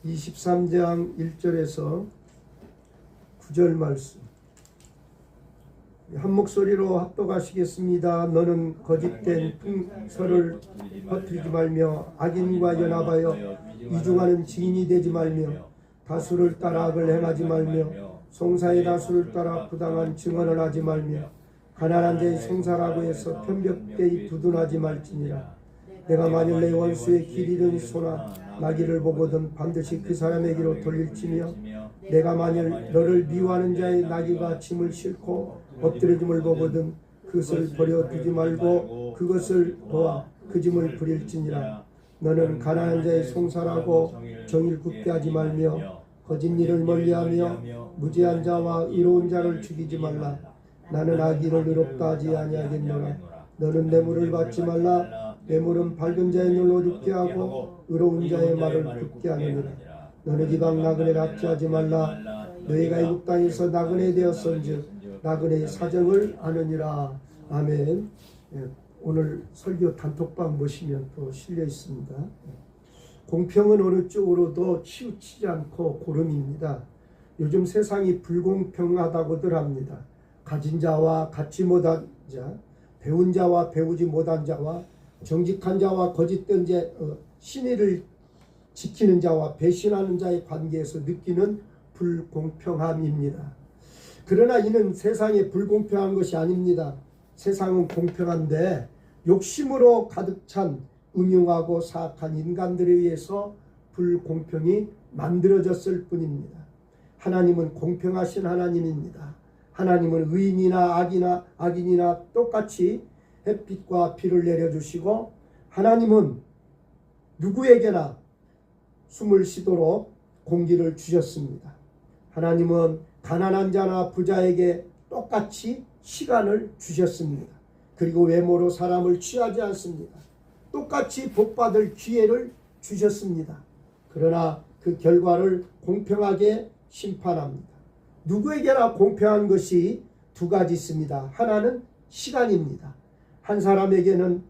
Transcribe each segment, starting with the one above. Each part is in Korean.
23장 1절에서 9절 말씀 한 목소리로 합독하시겠습니다. 너는 거짓된 풍설을 퍼뜨리지 말며 악인과 연합하여 이중하는 증인이 되지 말며 다수를 따라 악을 행하지 말며 송사의 다수를 따라 부당한 증언을 하지 말며 가난한 자의 송사라고 해서 편벽되이 두둔하지 말지니라. 내가 만일 내 원수의 길 잃은 소나 나귀를 보거든 반드시 그 사람에게로 돌릴지며 내가 만일 너를 미워하는 자의 나귀가 짐을 싣고 엎드려짐을 보거든 그것을 버려두지 말고 그것을 도와 그 짐을 부릴지니라. 너는 가난한 자의 송사라고 정의를 굽게 하지 말며 거짓 일을 멀리하며 무죄한 자와 의로운 자를 죽이지 말라. 나는 악인을 의롭다 하지 아니하겠노라. 너는 뇌물을 받지 말라. 뇌물은 밝은 자의 눈을 어둡게 하고 의로운 자의 말을 듣게 하느니라. 너는 이방 나그네를 합치하지 말라. 너희가 애국 땅에서 나그네 되었은즉 나그네의 사정을 아느니라. 아멘. 오늘 설교 단톡방 보시면 또 실려 있습니다. 공평은 어느 쪽으로도 치우치지 않고 고름입니다. 요즘 세상이 불공평하다고들 합니다. 가진 자와 갖지 못한 자, 배운 자와 배우지 못한 자와 정직한 자와 거짓된 자, 신의를 지키는 자와 배신하는 자의 관계에서 느끼는 불공평함입니다. 그러나 이는 세상에 불공평한 것이 아닙니다. 세상은 공평한데 욕심으로 가득 찬 음흉하고 사악한 인간들에 의해서 불공평이 만들어졌을 뿐입니다. 하나님은 공평하신 하나님입니다. 하나님은 의인이나 악인이나 똑같이 햇빛과 비를 내려주시고 하나님은 누구에게나 숨을 쉬도록 공기를 주셨습니다. 하나님은 가난한 자나 부자에게 똑같이 시간을 주셨습니다. 그리고 외모로 사람을 취하지 않습니다. 똑같이 복받을 기회를 주셨습니다. 그러나 그 결과를 공평하게 심판합니다. 누구에게나 공평한 것이 두 가지 있습니다. 하나는 시간입니다. 한 사람에게는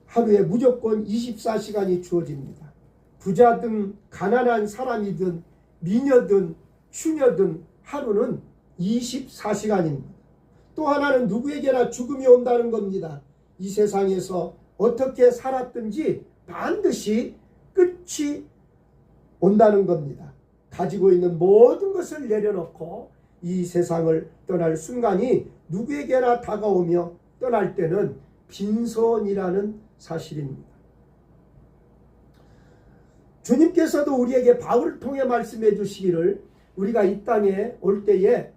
하루에 무조건 24시간이 주어집니다. 부자든 가난한 사람이든 미녀든 추녀든 하루는 24시간입니다. 또 하나는 누구에게나 죽음이 온다는 겁니다. 이 세상에서 어떻게 살았든지 반드시 끝이 온다는 겁니다. 가지고 있는 모든 것을 내려놓고 이 세상을 떠날 순간이 누구에게나 다가오며 떠날 때는 빈손이라는 사실입니다. 주님께서도 우리에게 바울을 통해 말씀해 주시기를 우리가 이 땅에 올 때에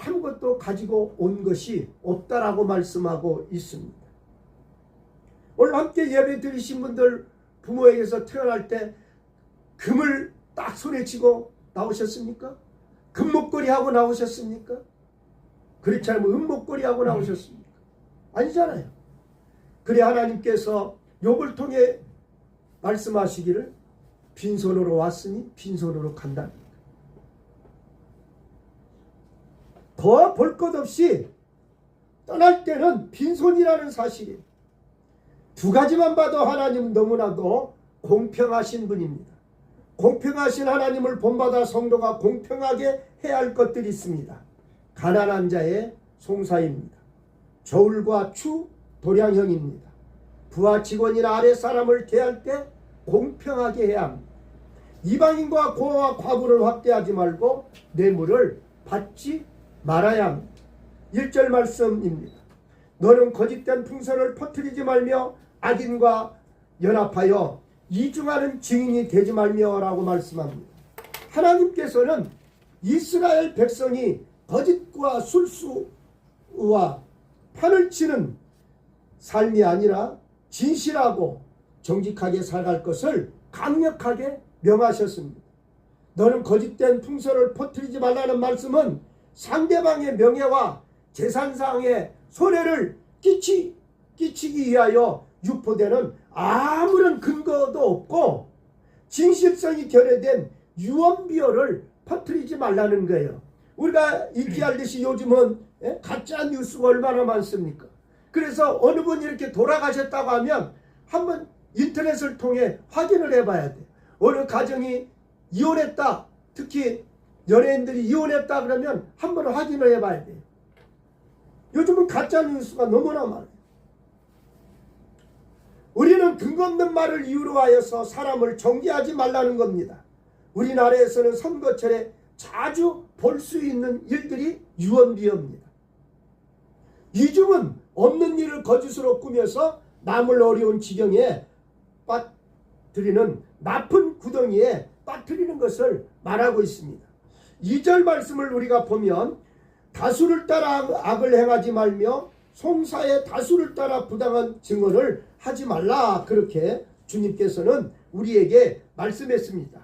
아무것도 가지고 온 것이 없다라고 말씀하고 있습니다. 오늘 함께 예배 드리신 분들 부모에게서 태어날 때 금을 딱 손에 쥐고 나오셨습니까? 금목걸이 하고 나오셨습니까? 그렇지 않으면 은목걸이 하고 나오셨습니까? 아니잖아요. 그래 하나님께서 욥을 통해 말씀하시기를 빈손으로 왔으니 빈손으로 간다. 더 볼 것 없이 떠날 때는 빈손이라는 사실이 두 가지만 봐도 하나님은 너무나도 공평하신 분입니다. 공평하신 하나님을 본받아 성도가 공평하게 해야 할 것들이 있습니다. 가난한 자의 송사입니다. 저울과 추 도량형입니다. 부하 직원이나 아랫사람을 대할 때 공평하게 해야 합니다. 이방인과 고아와 과부를 확대하지 말고 뇌물을 받지 말아야 합니다. 1절 말씀입니다. 너는 거짓된 풍설을 퍼뜨리지 말며 악인과 연합하여 이중하는 증인이 되지 말며 라고 말씀합니다. 하나님께서는 이스라엘 백성이 거짓과 술수와 판을 치는 삶이 아니라 진실하고 정직하게 살아갈 것을 강력하게 명하셨습니다. 너는 거짓된 풍설을 퍼뜨리지 말라는 말씀은 상대방의 명예와 재산상의 손해를 끼치기 위하여 유포되는 아무런 근거도 없고 진실성이 결여된 유언비어를 퍼뜨리지 말라는 거예요. 우리가 익히 알듯이 요즘은 가짜 뉴스가 얼마나 많습니까? 그래서 어느 분이 이렇게 돌아가셨다고 하면 한번 인터넷을 통해 확인을 해봐야 돼. 어느 가정이 이혼했다, 특히 연예인들이 이혼했다 그러면 한번 확인을 해봐야 돼요. 요즘은 가짜 뉴스가 너무나 많아요. 우리는 근거 없는 말을 이유로 하여서 사람을 정죄하지 말라는 겁니다. 우리나라에서는 선거철에 자주 볼 수 있는 일들이 유언비어입니다. 이중은 없는 일을 거짓으로 꾸며서 남을 어려운 지경에 빠뜨리는 나쁜 구덩이에 빠뜨리는 것을 말하고 있습니다. 2절 말씀을 우리가 보면 다수를 따라 악을 행하지 말며 송사의 다수를 따라 부당한 증언을 하지 말라, 그렇게 주님께서는 우리에게 말씀했습니다.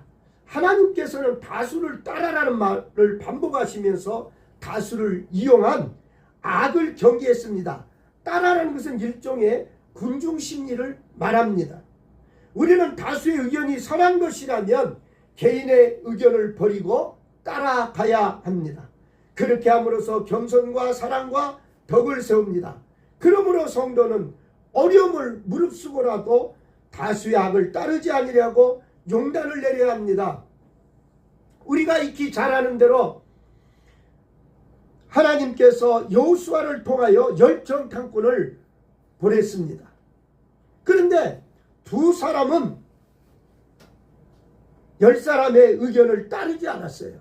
하나님께서는 다수를 따라라는 말을 반복하시면서 다수를 이용한 악을 경계했습니다. 따라라는 것은 일종의 군중심리를 말합니다. 우리는 다수의 의견이 선한 것이라면 개인의 의견을 버리고 따라가야 합니다. 그렇게 함으로써 겸손과 사랑과 덕을 세웁니다. 그러므로 성도는 어려움을 무릅쓰고라도 다수의 악을 따르지 아니하고 용단을 내려야 합니다. 우리가 익히 잘 아는 대로 하나님께서 여호수아를 통하여 열정탐꾼을 보냈습니다. 그런데 두 사람은 10사람의 의견을 따르지 않았어요.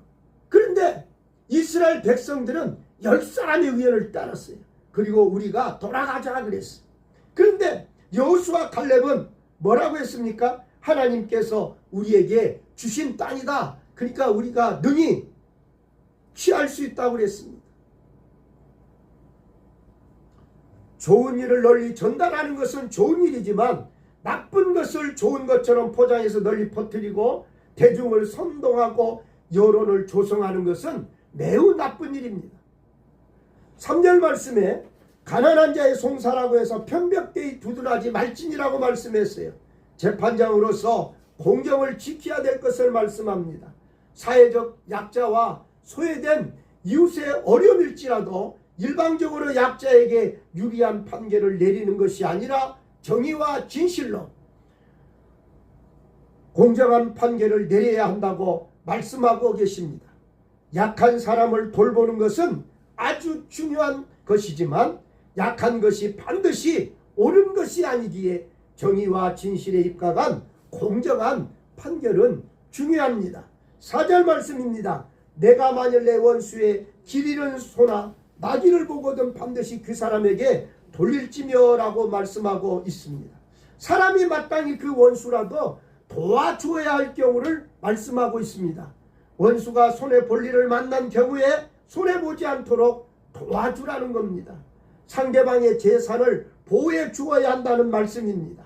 그런데 이스라엘 백성들은 10사람의 의견을 따랐어요. 그리고 우리가 돌아가자 그랬어요. 그런데 여호수아 갈렙은 뭐라고 했습니까? 하나님께서 우리에게 주신 땅이다. 그러니까 우리가 능히 취할 수 있다고 그랬습니다. 좋은 일을 널리 전달하는 것은 좋은 일이지만 나쁜 것을 좋은 것처럼 포장해서 널리 퍼뜨리고 대중을 선동하고 여론을 조성하는 것은 매우 나쁜 일입니다. 3절 말씀에 가난한 자의 송사라고 해서 편벽되이 두둔하지 말지니라고 말씀했어요. 재판장으로서 공정을 지켜야 될 것을 말씀합니다. 사회적 약자와 소외된 이웃의 어려움일지라도 일방적으로 약자에게 유리한 판결을 내리는 것이 아니라 정의와 진실로 공정한 판결을 내려야 한다고 말씀하고 계십니다. 약한 사람을 돌보는 것은 아주 중요한 것이지만 약한 것이 반드시 옳은 것이 아니기에 정의와 진실에 입각한 공정한 판결은 중요합니다. 4절 말씀입니다. 내가 만일 내 원수의 길 잃은 소나 나귀를 보거든 반드시 그 사람에게 돌릴지며 라고 말씀하고 있습니다. 사람이 마땅히 그 원수라도 도와주어야 할 경우를 말씀하고 있습니다. 원수가 손해볼 일을 만난 경우에 손해보지 않도록 도와주라는 겁니다. 상대방의 재산을 보호해 주어야 한다는 말씀입니다.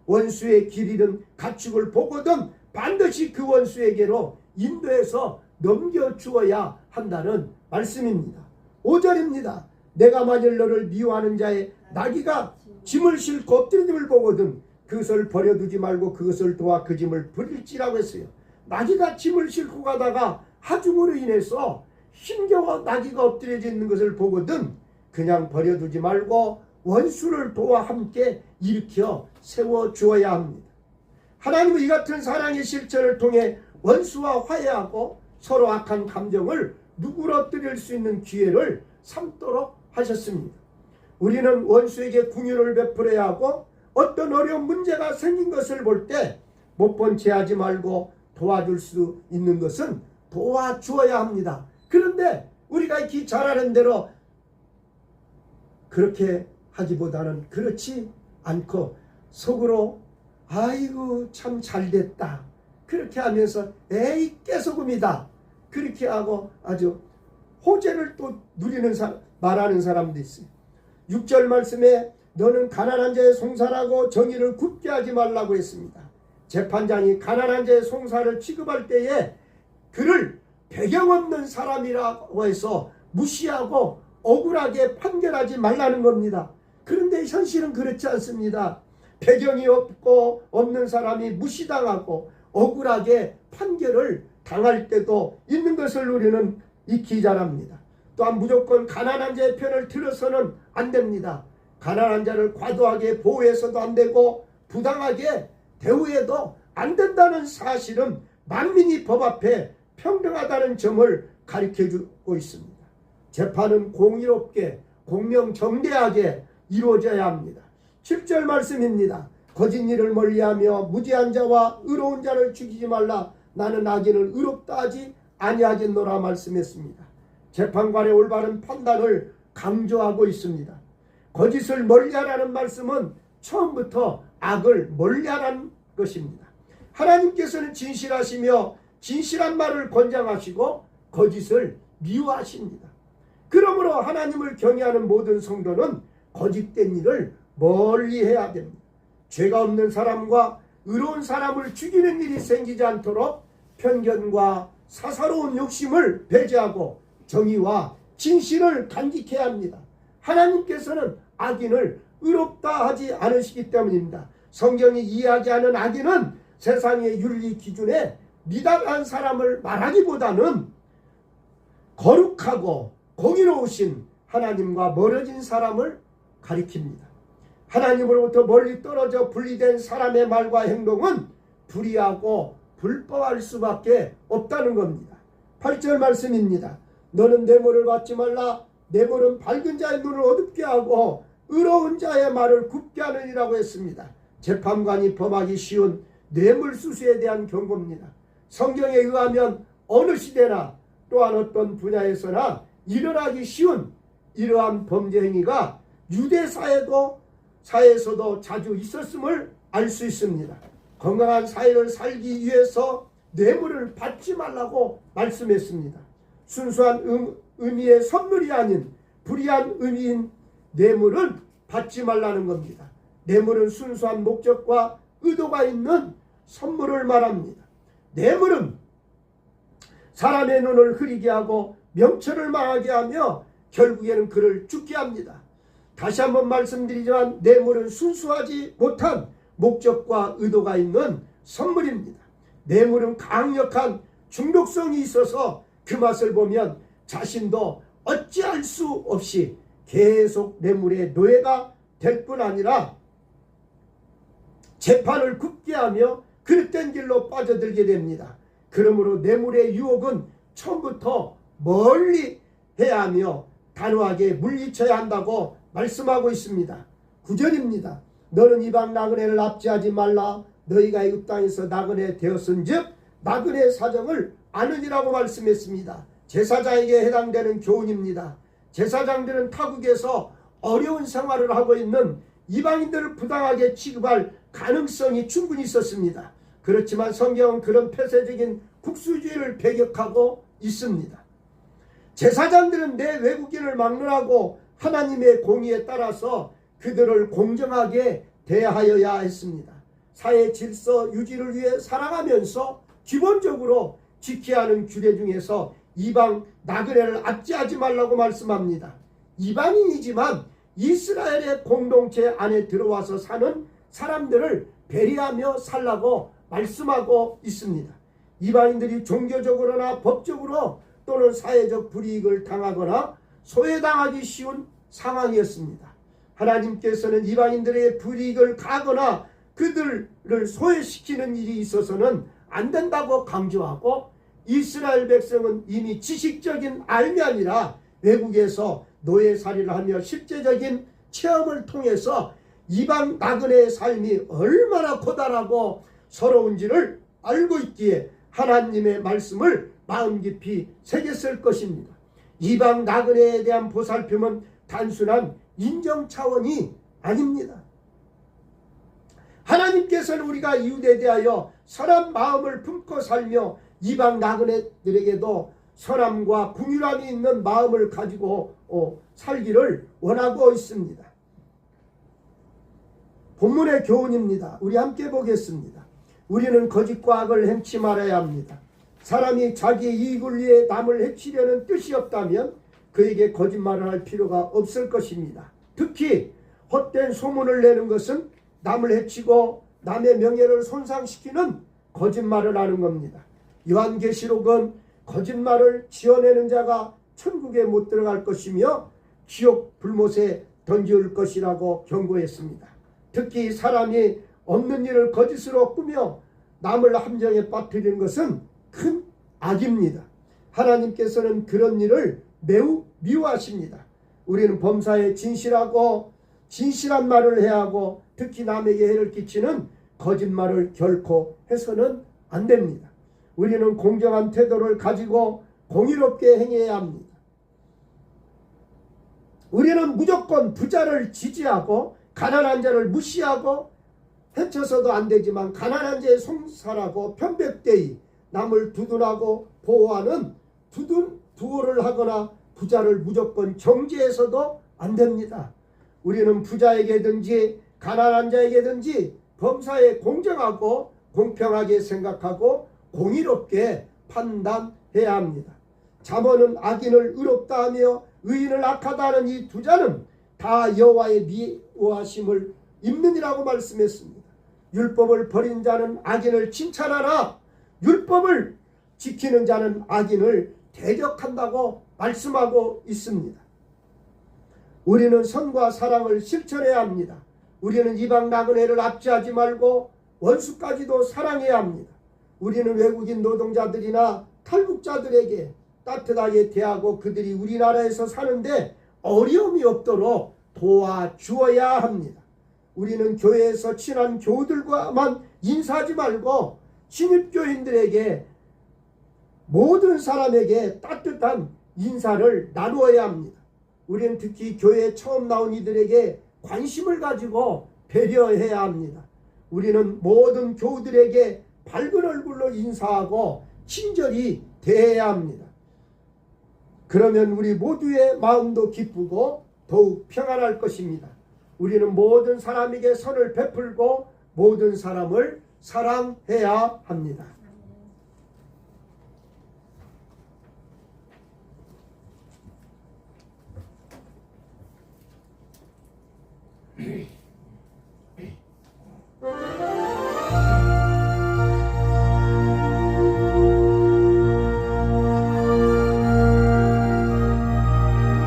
원수의 길 잃은 가축을 보거든 반드시 그 원수에게로 인도해서 넘겨주어야 한다는 말씀입니다. 5절입니다. 내가 만일 너를 미워하는 자의 나귀가 짐을 싣고 엎드림을 보거든 그것을 버려두지 말고 그것을 도와 그 짐을 부릴지라고 했어요. 나귀가 짐을 싣고 가다가 하중으로 인해서 힘겨워 나귀가 엎드려져 있는 것을 보거든 그냥 버려두지 말고 원수를 도와 함께 일으켜 세워주어야 합니다. 하나님은 이 같은 사랑의 실천을 통해 원수와 화해하고 서로 악한 감정을 누그러뜨릴 수 있는 기회를 삼도록 하셨습니다. 우리는 원수에게 긍휼을 베풀어야 하고 어떤 어려운 문제가 생긴 것을 볼 때 못 본 채 하지 말고 도와줄 수 있는 것은 도와주어야 합니다. 그런데 우리가 익히 잘 아는 대로 그렇게 하기보다는 그렇지 않고 속으로 아이고 참 잘됐다 그렇게 하면서 에이 깨소금이다 그렇게 하고 아주 호재를 또 누리는 말하는 사람도 있어요. 6절 말씀에 너는 가난한 자의 송사라고 정의를 굽게 하지 말라고 했습니다. 재판장이 가난한 자의 송사를 취급할 때에 그를 배경 없는 사람이라고 해서 무시하고 억울하게 판결하지 말라는 겁니다. 그런데 현실은 그렇지 않습니다. 배경이 없고 없는 사람이 무시당하고 억울하게 판결을 당할 때도 있는 것을 우리는 익히 잘 압니다. 또한 무조건 가난한 자의 편을 들어서는 안 됩니다. 가난한 자를 과도하게 보호해서도 안 되고 부당하게 대우해도 안 된다는 사실은 만민이 법 앞에 평등하다는 점을 가르쳐주고 있습니다. 재판은 공의롭게 공명정대하게 이루어져야 합니다. 7절 말씀입니다. 거짓 일을 멀리하며 무지한 자와 의로운 자를 죽이지 말라. 나는 악인을 의롭다 하지 아니하겠노라 말씀했습니다. 재판관의 올바른 판단을 강조하고 있습니다. 거짓을 멀리하라는 말씀은 처음부터 악을 멀리하라는 것입니다. 하나님께서는 진실하시며 진실한 말을 권장하시고 거짓을 미워하십니다. 그러므로 하나님을 경외하는 모든 성도는 거짓된 일을 멀리해야 됩니다. 죄가 없는 사람과 의로운 사람을 죽이는 일이 생기지 않도록 편견과 사사로운 욕심을 배제하고 정의와 진실을 간직해야 합니다. 하나님께서는 악인을 의롭다 하지 않으시기 때문입니다. 성경이 이야기하는 악인은 세상의 윤리 기준에 미달한 사람을 말하기보다는 거룩하고 공의로우신 하나님과 멀어진 사람을 가리킵니다. 하나님으로부터 멀리 떨어져 분리된 사람의 말과 행동은 불의하고 불법할 수밖에 없다는 겁니다. 8절 말씀입니다. 너는 뇌물을 받지 말라. 뇌물은 밝은 자의 눈을 어둡게 하고 의로운 자의 말을 굽게 하느니라고 했습니다. 재판관이 범하기 쉬운 뇌물수수에 대한 경고입니다. 성경에 의하면 어느 시대나 또한 어떤 분야에서나 일어나기 쉬운 이러한 범죄 행위가 유대 사회에서도 자주 있었음을 알 수 있습니다. 건강한 사회를 살기 위해서 뇌물을 받지 말라고 말씀했습니다. 순수한 의미의 선물이 아닌 불의한 의미인 뇌물은 받지 말라는 겁니다. 뇌물은 순수한 목적과 의도가 있는 선물을 말합니다. 뇌물은 사람의 눈을 흐리게 하고 명철을 망하게 하며 결국에는 그를 죽게 합니다. 다시 한번 말씀드리지만 뇌물은 순수하지 못한 목적과 의도가 있는 선물입니다. 뇌물은 강력한 중독성이 있어서 그 맛을 보면 자신도 어찌할 수 없이 계속 뇌물의 노예가 될 뿐 아니라 재판을 굽게 하며 그릇된 길로 빠져들게 됩니다. 그러므로 뇌물의 유혹은 처음부터 멀리 해야 하며 단호하게 물리쳐야 한다고 말씀하고 있습니다. 9절입니다. 너는 이방 나그네를 납치하지 말라. 너희가 애굽 땅에서 나그네 되었은즉 나그네 사정을 아느니라고 말씀했습니다. 제사장에게 해당되는 교훈입니다. 제사장들은 타국에서 어려운 생활을 하고 있는 이방인들을 부당하게 취급할 가능성이 충분히 있었습니다. 그렇지만 성경은 그런 폐쇄적인 국수주의를 배격하고 있습니다. 제사장들은 내 외국인을 막론하고 하나님의 공의에 따라서 그들을 공정하게 대하여야 했습니다. 사회 질서 유지를 위해 살아가면서 기본적으로 지켜야 하는 규례 중에서 이방 나그네를 압제하지 말라고 말씀합니다. 이방인이지만 이스라엘의 공동체 안에 들어와서 사는 사람들을 배려하며 살라고 말씀하고 있습니다. 이방인들이 종교적으로나 법적으로 또는 사회적 불이익을 당하거나 소외당하기 쉬운 상황이었습니다. 하나님께서는 이방인들의 불이익을 가거나 그들을 소외시키는 일이 있어서는 안 된다고 강조하고 이스라엘 백성은 이미 지식적인 알미 아니라 외국에서 노예살이를 하며 실제적인 체험을 통해서 이방 나그네의 삶이 얼마나 고달하고 서러운지를 알고 있기에 하나님의 말씀을 마음 깊이 새겼을 것입니다. 이방 나그네에 대한 보살핌은 단순한 인정 차원이 아닙니다. 하나님께서는 우리가 이웃에 대하여 선한 마음을 품고 살며 이방 나그네들에게도 선함과 긍휼함이 있는 마음을 가지고 살기를 원하고 있습니다. 본문의 교훈입니다. 우리 함께 보겠습니다. 우리는 거짓과 악을 행치 말아야 합니다. 사람이 자기의 이익을 위해 남을 해치려는 뜻이 없다면 그에게 거짓말을 할 필요가 없을 것입니다. 특히 헛된 소문을 내는 것은 남을 해치고 남의 명예를 손상시키는 거짓말을 하는 겁니다. 요한계시록은 거짓말을 지어내는 자가 천국에 못 들어갈 것이며 지옥 불못에 던질 것이라고 경고했습니다. 특히 사람이 없는 일을 거짓으로 꾸며 남을 함정에 빠뜨리는 것은 큰 악입니다. 하나님께서는 그런 일을 매우 미워하십니다. 우리는 범사에 진실하고 진실한 말을 해야 하고 특히 남에게 해를 끼치는 거짓말을 결코 해서는 안 됩니다. 우리는 공정한 태도를 가지고 공의롭게 행해야 합니다. 우리는 무조건 부자를 지지하고 가난한 자를 무시하고 해쳐서도 안 되지만 가난한 자의 송사라고 편백되이 남을 두둔하고 보호하는 두호를 하거나 부자를 무조건 정죄해서도 안 됩니다. 우리는 부자에게든지 가난한 자에게든지 범사에 공정하고 공평하게 생각하고 공의롭게 판단해야 합니다. 잠언은 악인을 의롭다 하며 의인을 악하다 하는 이 두 자는 다 여호와의 미워하심을 입느니라고 말씀했습니다. 율법을 버린 자는 악인을 칭찬하나 율법을 지키는 자는 악인을 대적한다고 말씀하고 있습니다. 우리는 선과 사랑을 실천해야 합니다. 우리는 이방 나그네를 압제하지 말고 원수까지도 사랑해야 합니다. 우리는 외국인 노동자들이나 탈북자들에게 따뜻하게 대하고 그들이 우리나라에서 사는데 어려움이 없도록 도와주어야 합니다. 우리는 교회에서 친한 교우들과만 인사하지 말고 신입교인들에게 모든 사람에게 따뜻한 인사를 나누어야 합니다. 우리는 특히 교회에 처음 나온 이들에게 관심을 가지고 배려해야 합니다. 우리는 모든 교우들에게 밝은 얼굴로 인사하고 친절히 대해야 합니다. 그러면 우리 모두의 마음도 기쁘고 더욱 평안할 것입니다. 우리는 모든 사람에게 선을 베풀고 모든 사람을 사랑해야 합니다.